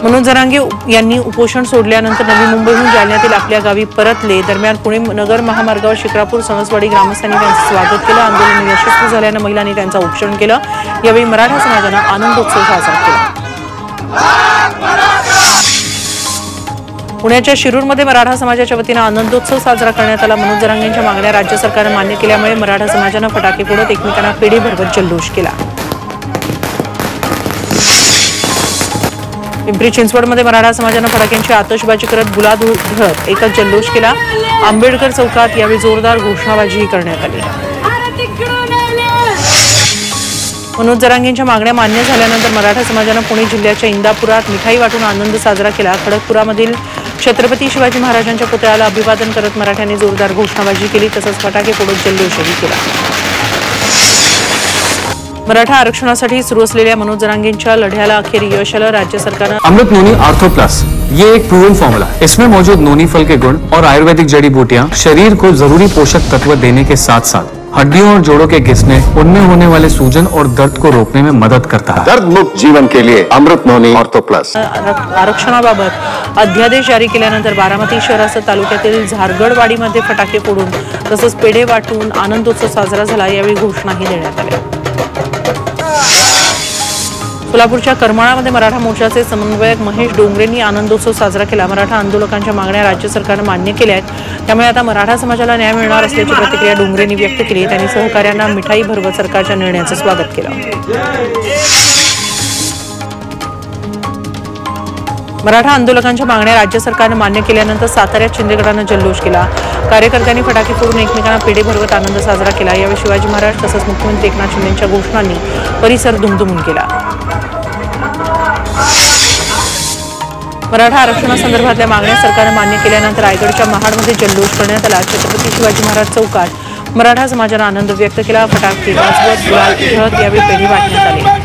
मनोज जरांगे यांनी उपोषण सोडल्यानंतर नवी मुंबईहून जालन्यातील आपल्या गावी परतले। दरम्यान पुणे नगर महामार्गावर शिक्रापूर सणसवाडी ग्रामस्थांनी त्यांचे स्वागत केलं। आंदोलन यशस्वी झाल्याने महिलांनी त्यांचं औक्षण केलं। यावेळी मराठा समाजाने आनंदोत्सव साजरा केला। पुण्याच्या शिरूरमध्ये मराठा समाजाच्या वतीने आनंदोत्सव साजरा करण्यात आला। मनोज जरांगेंच्या मागण्या राज्य सरकारने मान्य केल्यामुळे मराठा समाजाने फटाके फोडत एकमेकांना पेढे भरवत जल्लोष केला। पिंपरी चिंचवडमध्ये मराठा समाजाने फटाक्यांची आतषबाजी करत गुलाल उधळत एकच जल्लोष केला। आंबेडकर चौकात यावेळी जोरदार घोषणाबाजी करण्यात आली। मनोज जरांगेंच्या मागण्या मान्य झाल्यानंतर मराठा समाजाने पुणे जिल्ह्याच्या इंदापुरात मिठाई वाटून आनंद साजरा केला। खडकपुरामधील छत्रपती शिवाजी महाराजांच्या पुतळ्याला अभिवादन करत मराठ्यांनी जोरदार घोषणाबाजी केली, तसंच फटाके फोडत जल्लोषही केला। मराठा आरक्षणासाठी सुरू असलेल्या मनोज जरांगेंच्या लढ्याला अखेर यश आलं। राज्य सरकारने अमृत नोनी आर्थो प्लस ये एक प्रूवन फॉर्मूला है। इसमें मौजूद नोनी फल के गुण और आयुर्वेदिक जड़ी बूटियां शरीर को जरूरी पोषक तत्व देने के साथ साथ हड्डियों और जोड़ों के घिसने, उनमें होने वाले सूजन और दर्द को रोकने में मदद करता है। दर्द मुक्त जीवन के लिए अमृत नोनी आर्थो प्लस। आरक्षणाबाबत अध्यादेश जारी केल्यानंतर बारामती शहरासह तालुक्यातील झारगडवाडीमध्ये फटाके फोडून तसंच पेढे वाटून आनंदोत्सव साजरा झाला। यावेळी घोषणाही देण्यात आल्या। सोलापूरच्या करमाळामध्ये मराठा मोर्चाचे समन्वयक महेश डोंगरेंनी आनंदोत्सव साजरा केला। मराठा आंदोलकांच्या मागण्या राज्य सरकारने मान्य केल्या आहेत, त्यामुळे आता मराठा समाजाला न्याय मिळणार असल्याची प्रतिक्रिया डोंगरेंनी व्यक्त केली। त्यांनी सहकार्यांना मिठाई भरवत सरकारच्या निर्णयाचे स्वागत केलं। मराठा आंदोलकांच्या मागण्या राज्य सरकारने मान्य केल्यानंतर साताऱ्यात शिंदे गटाने जल्लोष केला। कार्यकर्त्यांनी फटाके फोडून एकमेकांना पेढे भरवत आनंद साजरा केला। यावेळी शिवाजी महाराज तसंच मुख्यमंत्री एकनाथ शिंदेंच्या घोषणांनी परिसर दुमदुमून गेला। मराठा आरक्षणासंदर्भातल्या मागण्या सरकारने मान्य केल्यानंतर रायगडच्या महाडमध्ये जल्लोष करण्यात आला। छत्रपती शिवाजी महाराज चौकात मराठा समाजाने आनंद व्यक्त केला। फटाके वाजवत गुलाल उधळत यावेळी पेढे वाटण्यात आले।